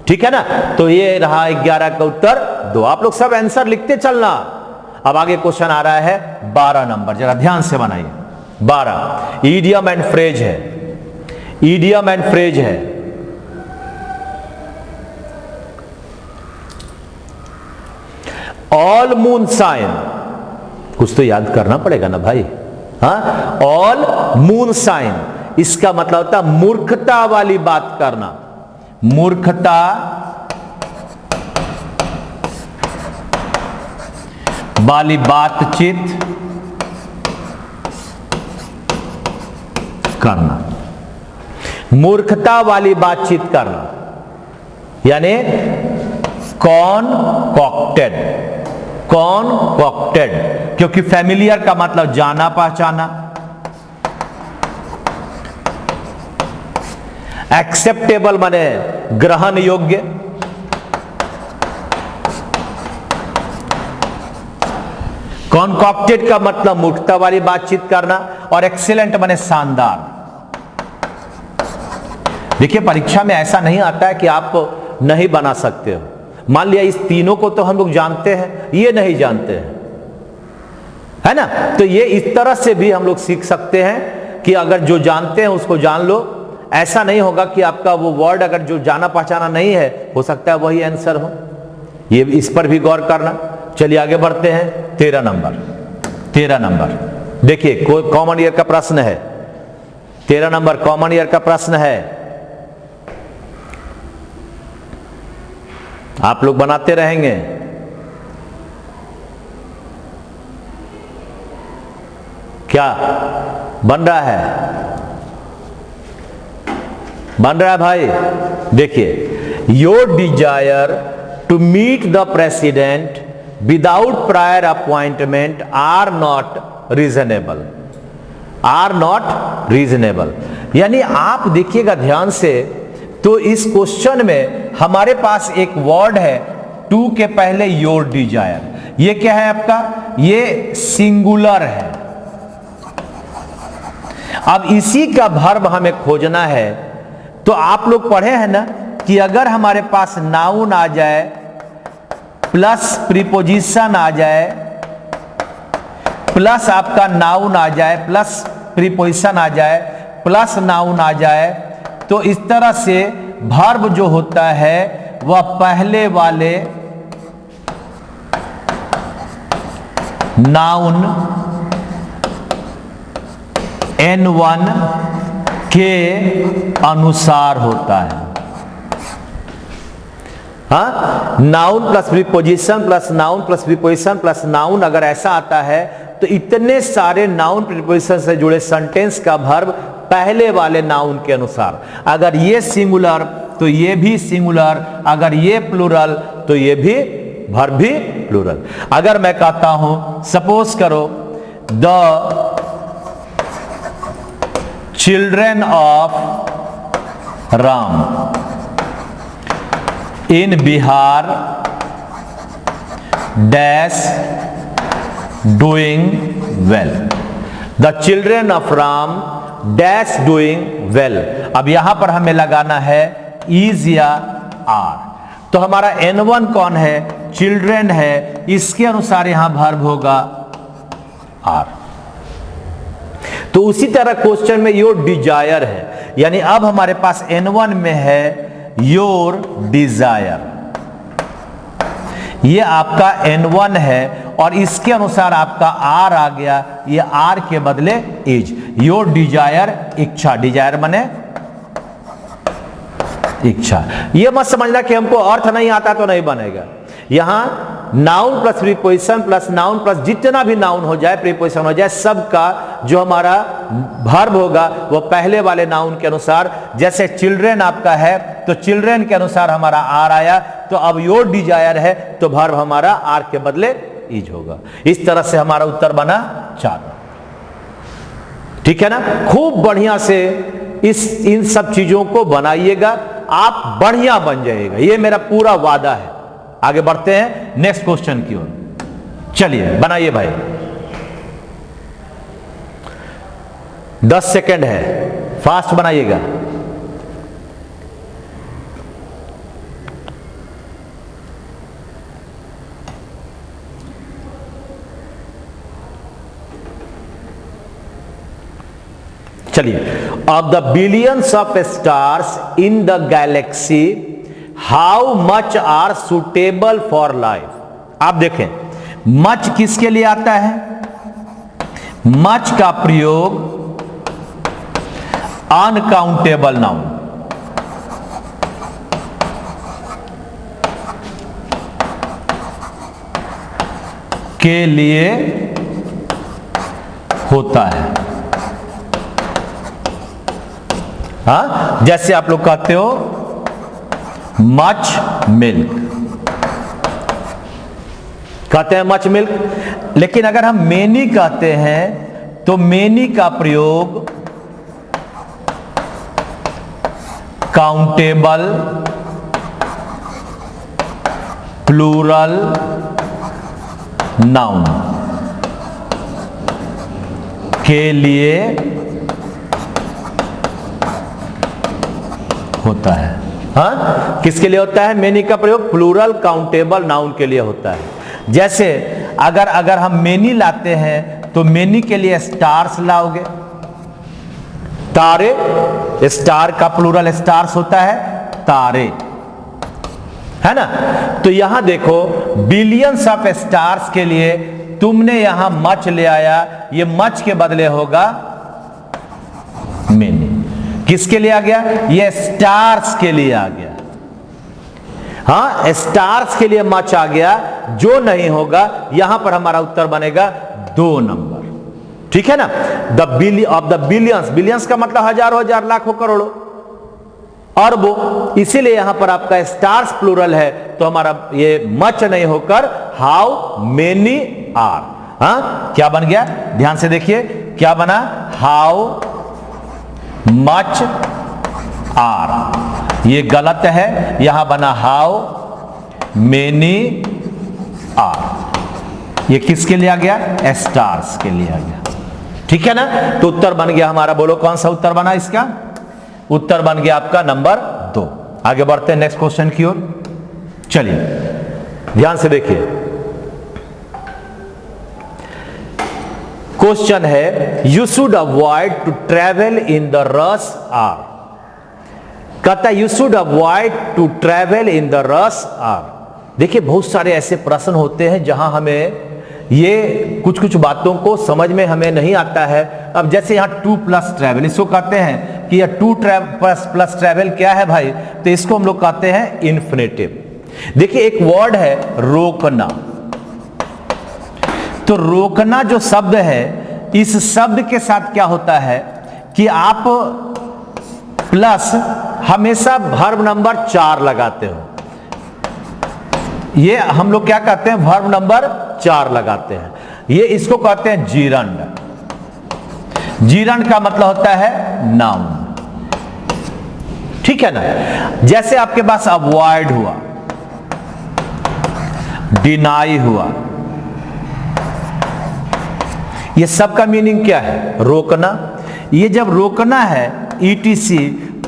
ठीक है ना? तो ये रहा 11 का उत्तर 2। आप लोग सब आंसर लिखते चलना। अब आगे क्वेश्चन आ रहा है 12 नंबर, जरा ध्यान से बनाइए। 12 ईडियम एंड फ्रेज है। ईडियम एंड फ्रेज है। ऑल मून साइन, कुछ तो याद करना पड़ेगा ना भाई। ऑल मून साइन, इसका मतलब होता है मूर्खता वाली बात करना। मूर्खता वाली बातचीत करना, मूर्खता वाली बातचीत करना, यानी कॉन्कॉक्टेड, कॉन्कॉक्टेड, क्योंकि फैमिलियर का मतलब जाना पहचाना, एक्सेप्टेबल माने ग्रहण योग्य, कॉन्कॉक्टेड का मतलब मूर्खता वाली बातचीत करना, और एक्सीलेंट माने शानदार। देखिए परीक्षा में ऐसा नहीं आता है कि आप नहीं बना सकते हो। मान लिया इस तीनों को तो हम लोग जानते हैं, ये नहीं जानते हैं, है ना, तो ये इस तरह से भी हम लोग सीख सकते हैं कि अगर जो जानते हैं उसको जान लो। ऐसा नहीं होगा कि आपका वो वर्ड अगर जो जाना पहचाना नहीं है, हो सकता है वही आंसर हो, ये इस पर भी गौर करना। चलिए आगे बढ़ते हैं। 13 नंबर, 13 नंबर देखिए कॉमन ईयर का प्रश्न है। 13 नंबर कॉमन ईयर का प्रश्न है, आप लोग बनाते रहेंगे। क्या बन रहा है? बन रहा है भाई। देखिए, your desire to meet the president without prior appointment are not reasonable, are not reasonable, यानी आप देखिएगा ध्यान से, तो इस क्वेश्चन में हमारे पास एक वर्ड है टू के पहले योर डिजायर, ये क्या है आपका? ये सिंगुलर है। अब इसी का वर्ब हमें खोजना है, तो आप लोग पढ़े हैं ना कि अगर हमारे पास नाउन आ जाए प्लस प्रीपोजिशन आ जाए, प्लस आपका नाउन आ जाए, प्लस प्रीपोजिशन आ जाए, प्लस नाउन आ जाए, तो इस तरह से वर्ब जो होता है वह पहले वाले नाउन N1 के अनुसार होता है। हाँ, noun plus preposition plus noun plus preposition plus noun अगर ऐसा आता है तो इतने सारे नाउन प्रीपोजिशन से जुड़े सेंटेंस का वर्ब पहले वाले नाउन के अनुसार। अगर ये सिंगुलर तो ये भी सिंगुलर, अगर ये प्लूरल तो ये भी वर्ब भी प्लूरल। अगर मैं कहता हूं सपोज करो the children of Ram in Bihar dash doing well, the children of Ram dash doing well. अब यहां पर हमें लगाना है इज या आर, तो हमारा N1 कौन है? चिल्ड्रेन है, इसके अनुसार यहां वर्ब होगा आर। तो उसी तरह क्वेश्चन में योर डिजायर है, यानी अब हमारे पास N1 में है योर डिजायर, ये आपका N1 है और इसके अनुसार आपका आर आ गया, ये आर के बदले इज। योर डिजायर इच्छा, डिजायर माने इच्छा। ये मत समझना कि हमको अर्थ नहीं आता तो नहीं बनेगा। यहां noun plus preposition plus noun plus जितना भी नाउन हो जाए, प्रीपोजिशन हो जाए, सबका जो हमारा वर्ब होगा वो पहले वाले नाउन के अनुसार। जैसे चिल्ड्रेन आपका है तो चिल्ड्रेन के अनुसार हमारा आर आया, तो अब योर डिजायर है तो वर्ब हमारा आर के बदले इज होगा। इस तरह से हमारा उत्तर बना 4। ठीक है ना? खूब बढ़िया से इन सब चीजों को बनाइएगा, आप बढ़िया बन जाइएगा, ये मेरा पूरा वादा है। आगे बढ़ते हैं नेक्स्ट क्वेश्चन की ओर। चलिए बनाइए भाई, 10 सेकेंड है, फास्ट बनाइएगा। चलिए, of the billions of stars in the galaxy how much are suitable for life. आप देखें मच किसके लिए आता है? मच का प्रयोग अनकाउंटेबल नाउन, के लिए होता है। हाँ, जैसे आप लोग कहते हो मच मिल्क, कहते हैं मच मिल्क। लेकिन अगर हम मेनी कहते हैं तो मेनी का प्रयोग काउंटेबल, प्लूरल नाउन के लिए होता है। हाँ, किसके लिए होता है? मेनी का प्रयोग प्लूरल काउंटेबल नाउन के लिए होता है। जैसे अगर हम मेनी लाते हैं तो मेनी के लिए स्टार्स लाओगे, तारे, स्टार का प्लूरल स्टार्स होता है तारे, है ना। तो यहां देखो बिलियंस ऑफ स्टार्स के लिए तुमने यहां मच ले आया, ये मच के बदले होगा मेनी। किसके लिए आ गया? ये स्टार्स के लिए आ गया। हाँ, स्टार्स के लिए मच आ गया, जो नहीं होगा यहां पर हमारा उत्तर बनेगा 2 नंबर। ठीक है ना। द बिलियंस, बिलियंस का मतलब हजारों, हजार, लाखों, करोड़ों, अरबों, इसीलिए यहां पर आपका स्टार्स प्लूरल है, तो हमारा ये मच नहीं होकर हाउ मेनी आर। हाँ, क्या बन गया? ध्यान से देखिए क्या बना, हाउ मच आर। ये गलत है, यहां बना हाउ मेनी आर। ये किसके लिए आ गया? स्टार्स के लिए आ गया। ठीक है ना। तो उत्तर बन गया हमारा, बोलो कौन सा उत्तर बना इसका? उत्तर बन गया आपका नंबर 2। आगे बढ़ते हैं नेक्स्ट क्वेश्चन की ओर। चलिए ध्यान से देखिए, क्वेश्चन है you should avoid to travel in the rush hour. कहता है you should avoid to travel in the rush hour. देखिए बहुत सारे ऐसे प्रश्न होते हैं जहां हमें ये कुछ बातों को समझ में हमें नहीं आता है। अब जैसे यहां 2+ ट्रेवल, इसको कहते हैं कि यह 2+ ट्रेवल क्या है भाई? तो इसको हम लोग कहते हैं इन्फिनेटिव। देखिए एक वर्ड है रोकना, तो रोकना जो शब्द है, इस शब्द के साथ क्या होता है कि आप प्लस हमेशा वर्ब नंबर 4 लगाते हो। ये हम लोग क्या कहते हैं? वर्ब नंबर 4 लगाते हैं। ये इसको कहते हैं जीरंड। जीरंड का मतलब होता है नाउन। ठीक है ना। जैसे आपके पास अवॉइड हुआ, डिनाई हुआ, ये सब का मीनिंग क्या है? रोकना। ये जब रोकना है ETC,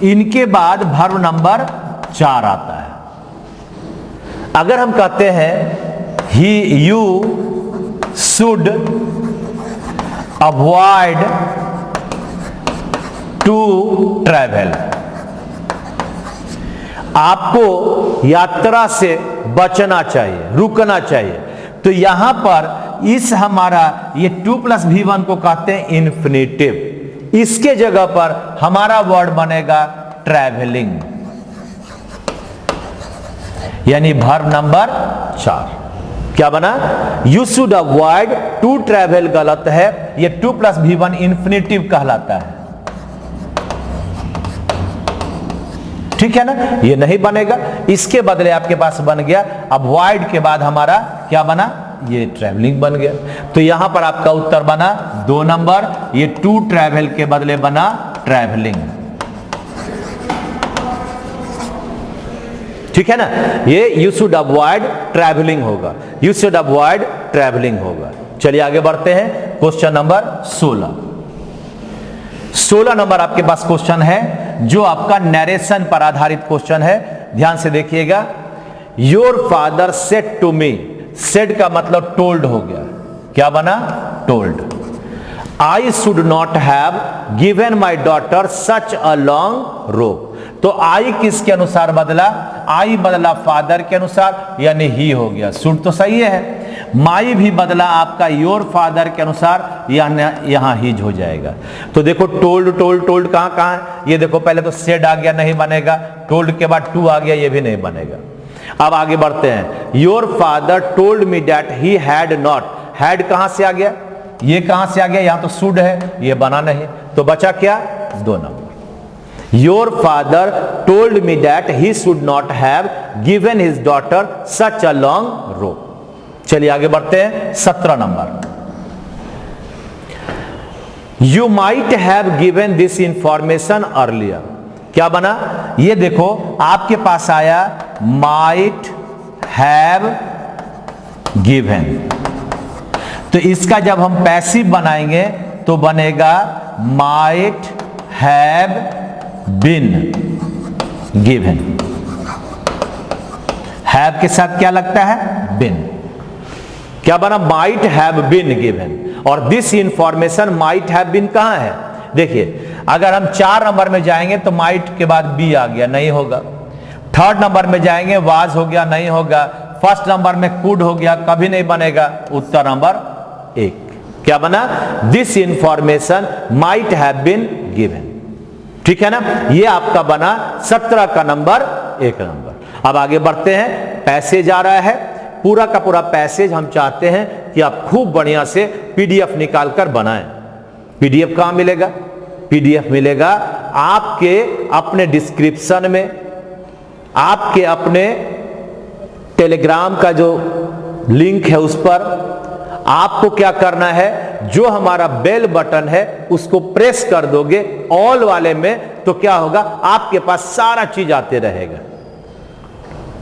इनके बाद वर्ब नंबर 4 आता है। अगर हम कहते हैं you should avoid to travel, आपको यात्रा से बचना चाहिए, रुकना चाहिए। तो यहां पर इस हमारा ये 2+V1 को कहते हैं इन्फिनेटिव। इसके जगह पर हमारा वर्ड बनेगा ट्रैवलिंग, यानी वर्ब नंबर 4। क्या बना? You should avoid to travel गलत है, ये 2+V1 इन्फिनेटिव कहलाता है। ठीक है ना। ये नहीं बनेगा, इसके बदले आपके पास बन गया अवॉइड के बाद हमारा क्या बना? ये ट्रैवलिंग बन गया। तो यहां पर आपका उत्तर बना 2 नंबर। ये 2 ट्रैवल के बदले बना ट्रैवलिंग। ठीक है ना। ये यू शुड अवॉइड ट्रैवलिंग होगा, यू शुड अवॉइड ट्रैवलिंग होगा। चलिए आगे बढ़ते हैं। क्वेश्चन नंबर 16 नंबर आपके पास क्वेश्चन है जो आपका नरेशन पर आधारित क्वेश्चन है। ध्यान से देखिएगा। Your father said to me, said का मतलब टोल्ड हो गया। क्या बना? Told. I should not have given my daughter such a long rope. तो आई किसके अनुसार बदला? आई बदला फादर के अनुसार, यानी ही हो गया। शुड तो सही है। माई भी बदला आपका योर फादर के अनुसार, यहां हीज हो जाएगा। तो देखो टोल्ड टोल्ड टोल्ड कहां कहां है? ये देखो पहले तो सेड आ गया, नहीं बनेगा। टोल्ड के बाद टू आ गया, ये भी नहीं बनेगा। अब आगे बढ़ते हैं। Your father told me that he had not had कहां से आ गया, ये कहां से आ गया, यहां तो शुड है, ये बना नहीं, तो बचा क्या, 2 number. Your father told me that he should not have given his daughter such a long रोप। चलिए आगे बढ़ते हैं, 17 number. You might have given this information earlier. क्या बना, ये देखो आपके पास आया माइट हैव गिवन, तो इसका जब हम पैसिव बनाएंगे तो बनेगा might have been given. Have के साथ क्या लगता है, बीन। क्या बना, माइट हैव बीन गिवन, और this information might have been कहां है, देखिए अगर हम 4 नंबर में जाएंगे तो माइट के बाद बी आ गया, नहीं होगा। 3rd नंबर में जाएंगे वाज हो गया, नहीं होगा। 1st नंबर में कुड हो गया, कभी नहीं बनेगा। उत्तर नंबर 1 क्या बना, this information might have been given. ठीक है ना, ये आपका बना 17 का नंबर 1 नंबर। अब आगे बढ़ते हैं, पैसेज आ रहा है, पूरा का पूरा पैसेज हम चाहते हैं कि आप खूब बढ़िया से पीडीएफ निकालकर बनाएं। पीडीएफ कहां मिलेगा, पीडीएफ मिलेगा आपके अपने डिस्क्रिप्शन में, आपके अपने टेलीग्राम का जो लिंक है उस पर। आपको क्या करना है, जो हमारा बेल बटन है उसको प्रेस कर दोगे ऑल वाले में, तो क्या होगा, आपके पास सारा चीज आते रहेगा,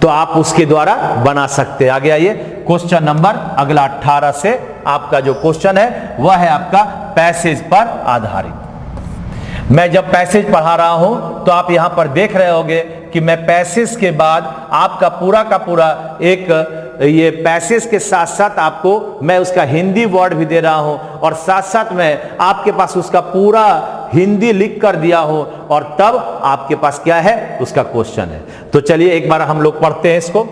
तो आप उसके द्वारा बना सकते हैं। आगे आइए, क्वेश्चन नंबर अगला 18 से आपका जो क्वेश्चन है वह है आपका पैसेज पर आधारित। मैं जब पैसेज पढ़ा रहा हूं तो आप यहां पर देख रहे होंगे कि मैं पैसेज के बाद आपका पूरा का पूरा एक ये पैसेज के साथ साथ आपको मैं उसका हिंदी वर्ड भी दे रहा हूं, और साथ साथ में आपके पास उसका पूरा हिंदी लिख कर दिया हूं, और तब आपके पास क्या है, उसका क्वेश्चन है। तो चलिए एक बार हम लोग पढ़ते हैं इसको।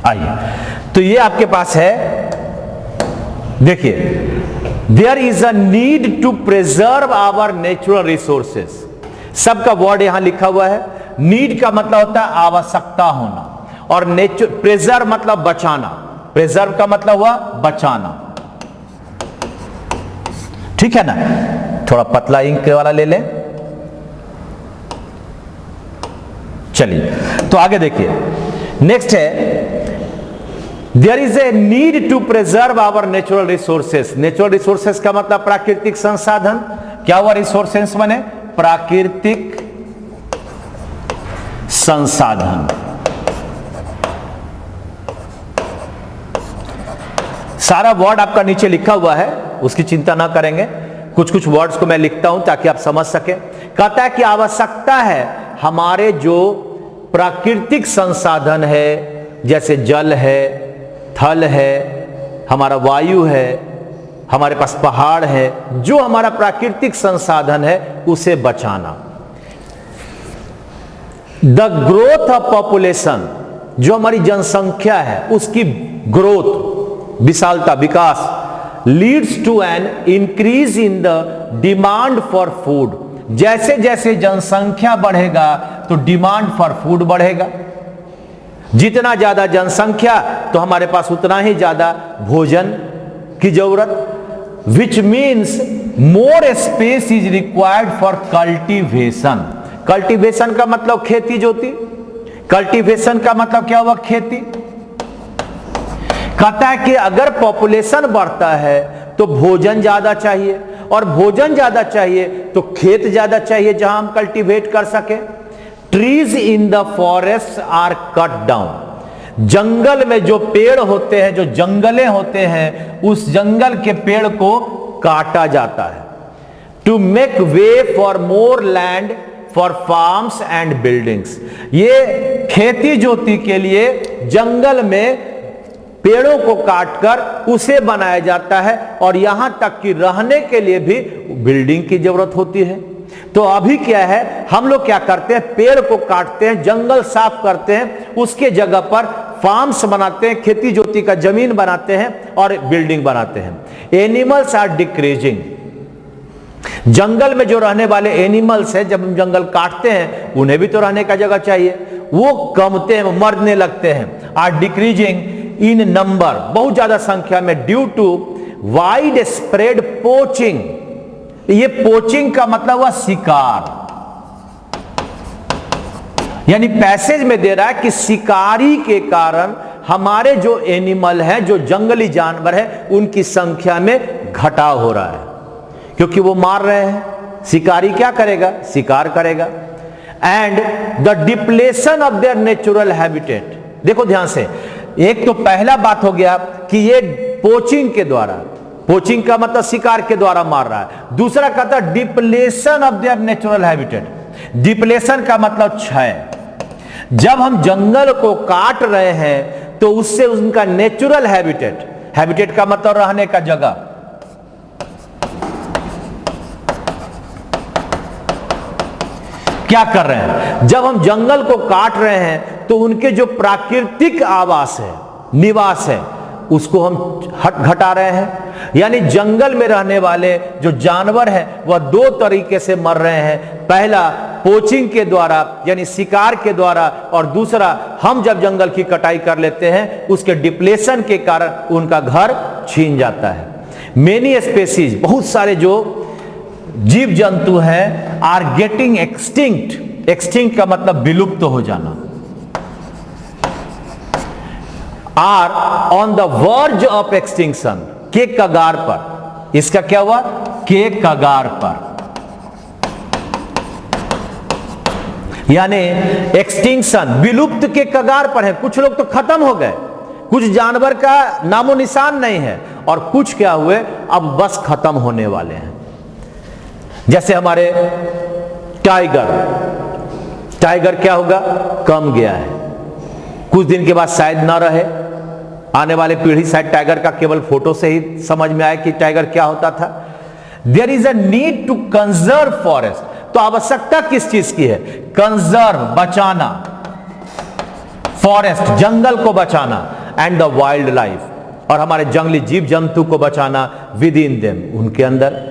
आइए, तो ये आपके पास है, देखिए, there is a need to preserve our natural resources. सबका वर्ड यहां लिखा हुआ है। नीड का मतलब होता है आवश्यकता होना, और प्रिजर्व मतलब बचाना। प्रिजर्व का मतलब हुआ बचाना, ठीक है ना। थोड़ा पतला इंक वाला ले लें। चलिए, तो आगे देखिए, नेक्स्ट है, there is a need to preserve our natural resources. Natural resources का मतलब प्राकृतिक संसाधन। क्या हुआ, रिसोर्सेस बने प्राकृतिक संसाधन। सारा वर्ड आपका नीचे लिखा हुआ है, उसकी चिंता ना करेंगे। कुछ कुछ वर्ड्स को मैं लिखता हूं ताकि आप समझ सके। कहता है कि आवश्यकता है हमारे जो प्राकृतिक संसाधन है, जैसे जल है, थल है, हमारा वायु है, हमारे पास पहाड़ है, जो हमारा प्राकृतिक संसाधन है उसे बचाना। द ग्रोथ ऑफ पॉपुलेशन, जो हमारी जनसंख्या है उसकी ग्रोथ, विशालता, विकास, leads to an increase in the demand for food. जैसे जैसे जनसंख्या बढ़ेगा तो डिमांड फॉर फूड बढ़ेगा। जितना ज्यादा जनसंख्या तो हमारे पास उतना ही ज्यादा भोजन की जरूरत, which means more space is required for cultivation. Cultivation का मतलब खेती जोती, कल्टीवेशन का मतलब क्या हुआ, खेती। कहता है कि अगर पॉपुलेशन बढ़ता है तो भोजन ज्यादा चाहिए, और भोजन ज्यादा चाहिए तो खेत ज्यादा चाहिए जहां हम कल्टीवेट कर सके। Trees in the forest are cut down. जंगल में जो पेड़ होते हैं, जो जंगलें होते हैं, उस जंगल के पेड़ को काटा जाता है। To make way for more land for farms and buildings. ये खेती जोती के लिए जंगल में पेड़ों को काटकर उसे बनाया जाता है, और यहां तक कि रहने के लिए भी बिल्डिंग की जरूरत होती है। तो अभी क्या है, हम लोग क्या करते हैं, पेड़ को काटते हैं, जंगल साफ करते हैं, उसके जगह पर फार्म्स बनाते हैं, खेती जोती का जमीन बनाते हैं और बिल्डिंग बनाते हैं। Animals are decreasing. जंगल में जो रहने वाले एनिमल्स हैं, जब हम जंगल काटते हैं उन्हें भी तो रहने का जगह चाहिए, वो कमते हैं, मरने लगते हैं। आर डिक्रीजिंग इन नंबर, बहुत ज्यादा संख्या में, due to widespread poaching. ये पोचिंग का मतलब हुआ शिकार, यानी पैसेज में दे रहा है कि शिकारी के कारण हमारे जो एनिमल हैं, जो जंगली जानवर हैं, उनकी संख्या में घटाव हो रहा है, क्योंकि वो मार रहे हैं। शिकारी क्या करेगा? शिकार करेगा। And the depletion of their natural habitat. देखो ध्यान से, एक तो पहला बात हो गया कि ये पोचिंग के द्वारा, पोचिंग का मतलब शिकार के द्वारा मार रहा है। दूसरा कहता है depletion of their natural habitat. Depletion का मतलब क्षय। जब हम जंगल को काट रहे हैं तो उससे उनका नेचुरल हैबिटेट, हैबिटेट का मतलब रहने का जगह, क्या कर रहे हैं? जब हम जंगल को काट रहे हैं तो उनके जो प्राकृतिक आवास है, निवास है, उसको हम घटा रहे हैं। यानी जंगल में रहने वाले जो जानवर हैं वह दो तरीके से मर रहे हैं। पहला पोचिंग के द्वारा, यानी शिकार के द्वारा, और दूसरा हम जब जंगल की कटाई कर लेते हैं उसके डिप्लेशन के कारण उनका घर छीन जाता है। मेनी स्पेसीज, बहुत सारे जो जीव जंतु हैं, आर गेटिंग एक्सटिंक्ट। एक्सटिंक्ट का मतलब विलुप्त हो जाना। Are on the verge of extinction, के कगार पर। इसका क्या हुआ? के कगार पर, यानी एक्सटिंक्शन, विलुप्त के कगार पर है। कुछ लोग तो खत्म हो गए, कुछ जानवर का नामो निशान नहीं है, और कुछ क्या हुए, अब बस खत्म होने वाले हैं। जैसे हमारे टाइगर, टाइगर क्या होगा? कम गया है, कुछ दिन के बाद शायद ना रहे। आने वाले पीढ़ी शायद टाइगर का केवल फोटो से ही समझ में आए कि टाइगर क्या होता था। There is a need to conserve forest. तो आवश्यकता किस चीज की है? कंजर्व, बचाना, फॉरेस्ट, जंगल को बचाना, एंड द वाइल्ड लाइफ, और हमारे जंगली जीव जंतु को बचाना विद इन देम, उनके अंदर।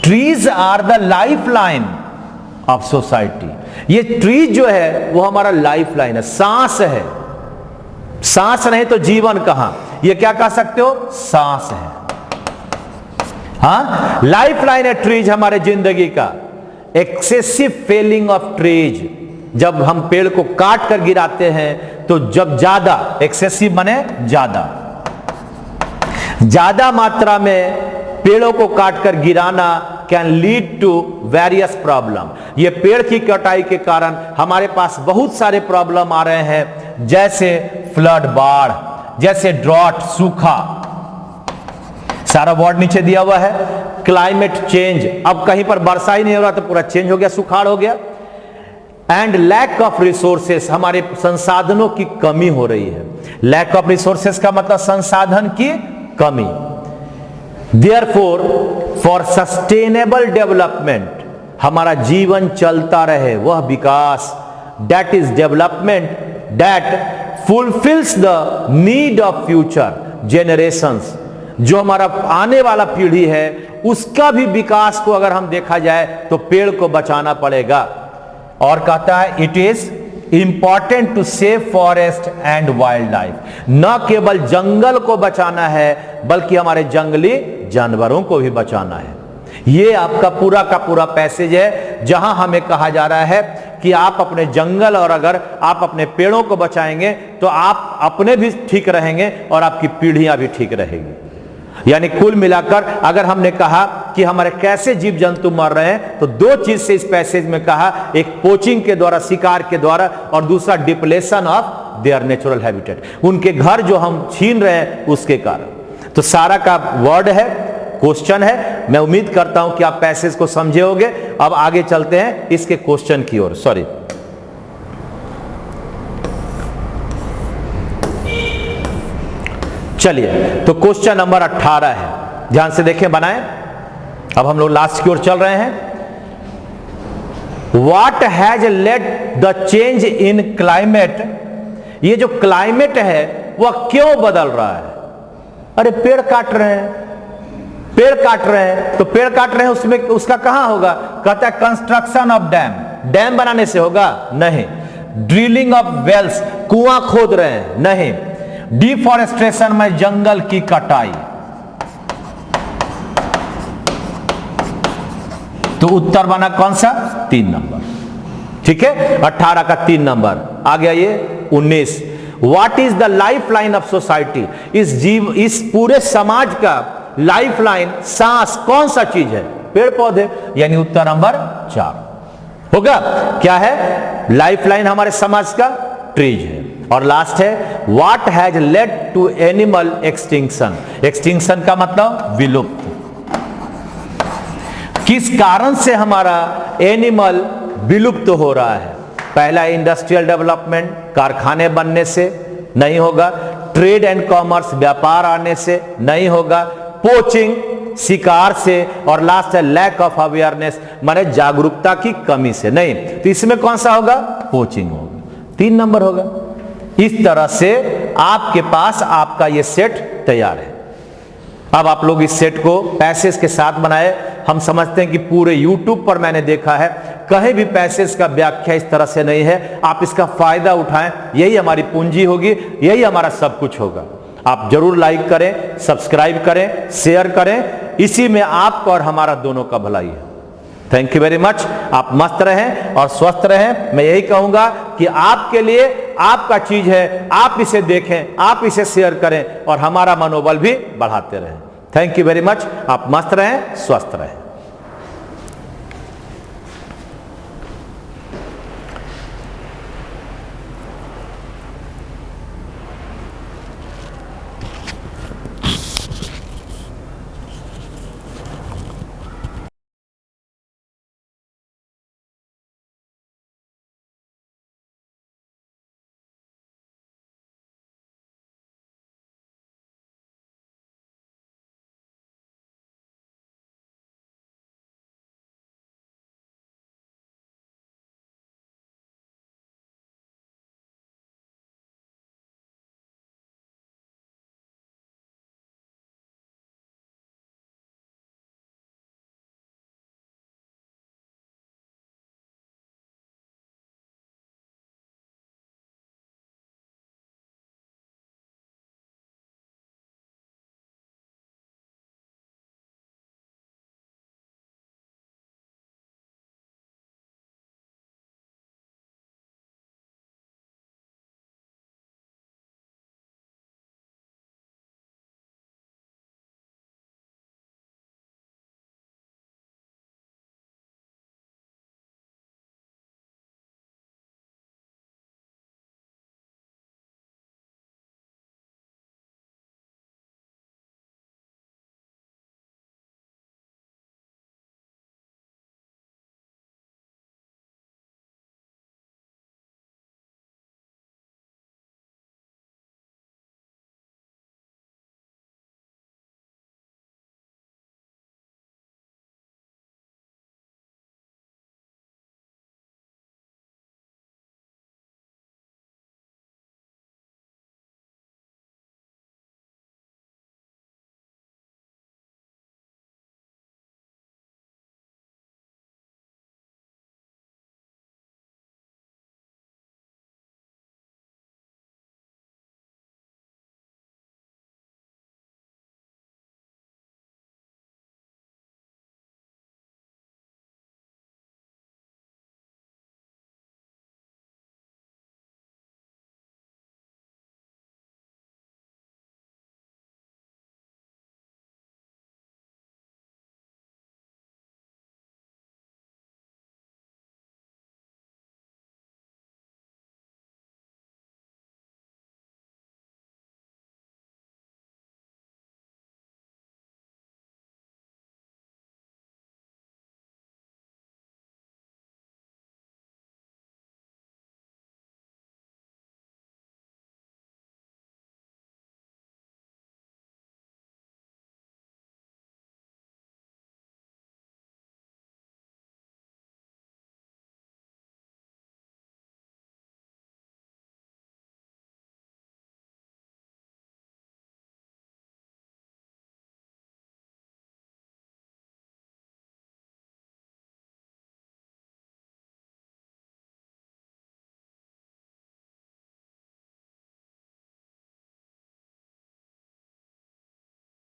Trees are the lifeline of society. ये ट्रीज जो है वो हमारा लाइफ लाइन है, सांस है। सांस नहीं तो जीवन कहां? ये क्या कह सकते हो? सांस है। हाँ, लाइफ लाइन है ट्रीज हमारे जिंदगी का। एक्सेसिव फेलिंग ऑफ ट्रीज, जब हम पेड़ को काट कर गिराते हैं तो जब ज्यादा, एक्सेसिव माने ज्यादा, ज्यादा मात्रा में पेड़ों को काटकर गिराना can lead to various problem. ये पेड़ की कटाई के कारण हमारे पास बहुत सारे प्रॉब्लम आ रहे हैं, जैसे फ्लड, बाढ़, जैसे ड्रॉट, सूखा। सारा वर्ड नीचे दिया हुआ है। क्लाइमेट चेंज, अब कहीं पर वर्षा ही नहीं हो रहा तो पूरा चेंज हो गया, सुखाड़ हो गया। एंड लैक ऑफ रिसोर्सेस, हमारे संसाधनों की कमी हो रही है। लैक ऑफ रिसोर्सेस का मतलब संसाधन की कमी। Therefore, for sustainable development, हमारा जीवन चलता रहे, वह विकास, that is development that fulfills the need of future generations, जो हमारा आने वाला पीढ़ी है उसका भी विकास को अगर हम देखा जाए तो पेड़ को बचाना पड़ेगा। और कहता है it is important to save forest and wildlife. न केवल जंगल को बचाना है बल्कि हमारे जंगली जानवरों को भी बचाना है। ये आपका पूरा का पूरा पैसेज है जहां हमें कहा जा रहा है कि आप अपने जंगल और अगर आप अपने पेड़ों को बचाएंगे तो आप अपने भी ठीक रहेंगे और आपकी पीढ़ियां भी ठीक रहेगी। यानी कुल मिलाकर अगर हमने कहा कि हमारे कैसे जीव जंतु मर रहे हैं तो दो चीज से इस पैसेज में कहा, एक पोचिंग के द्वारा, शिकार के द्वारा, और दूसरा depletion of their natural habitat, उनके घर जो हम छीन रहे हैं उसके कारण। तो सारा का वर्ड है, क्वेश्चन है। मैं उम्मीद करता हूं कि आप पैसेज को समझे होंगे। अब आगे चलते हैं इसके क्वेश्चन की ओर। सॉरी, चलिए, तो क्वेश्चन नंबर 18 है, ध्यान से देखें, बनाएं। अब हम लोग लास्ट की ओर चल रहे हैं। What has led the change in climate ये जो क्लाइमेट है वह क्यों बदल रहा है? अरे पेड़ काट रहे हैं, पेड़ काट रहे हैं, तो पेड़ काट रहे हैं, उसमें उसका कहां होगा? कहता है कंस्ट्रक्शन ऑफ डैम, डैम बनाने से होगा? नहीं। ड्रिलिंग ऑफ वेल्स, कुआं खोद रहे हैं? नहीं। डिफॉरेस्टेशन में जंगल की कटाई, तो उत्तर बना कौन सा? 3 नंबर। ठीक है, 18 का 3 नंबर आ गया। ये 19, what is the lifeline of society? इस पूरे समाज का लाइफ लाइन, सांस कौन सा चीज है? पेड़ पौधे, यानी उत्तर नंबर 4 होगा। क्या है लाइफ लाइन हमारे समाज का? ट्रीज है। और लास्ट है, what has led to animal extinction? Extinction का मतलब विलुप्त। किस कारण से हमारा एनिमल विलुप्त हो रहा है? पहला इंडस्ट्रियल डेवलपमेंट, कारखाने बनने से नहीं होगा। ट्रेड एंड कॉमर्स, व्यापार आने से नहीं होगा। पोचिंग, शिकार से। और लास्ट है लैक ऑफ अवेयरनेस, माने जागरूकता की कमी से नहीं। तो इसमें कौन सा होगा? पोचिंग होगा, 3 नंबर होगा। इस तरह से आपके पास आपका यह सेट तैयार है। अब आप लोग इस सेट को पैसेज के साथ बनाए। हम समझते हैं कि पूरे YouTube पर मैंने देखा है कहीं भी पैसेज का व्याख्या इस तरह से नहीं है। आप इसका फायदा उठाएं, यही हमारी पूंजी होगी, यही हमारा सब कुछ होगा। आप जरूर लाइक करें, सब्सक्राइब करें, शेयर करें, इसी में आपका और हमारा दोनों का भलाई है। Thank you very much. आप मस्त रहें और स्वस्थ रहें। मैं यही कहूंगा कि आपके लिए आपका चीज है, आप इसे देखें, आप इसे शेयर करें और हमारा मनोबल भी बढ़ाते रहें। Thank you very much. आप मस्त रहें, स्वस्थ रहें।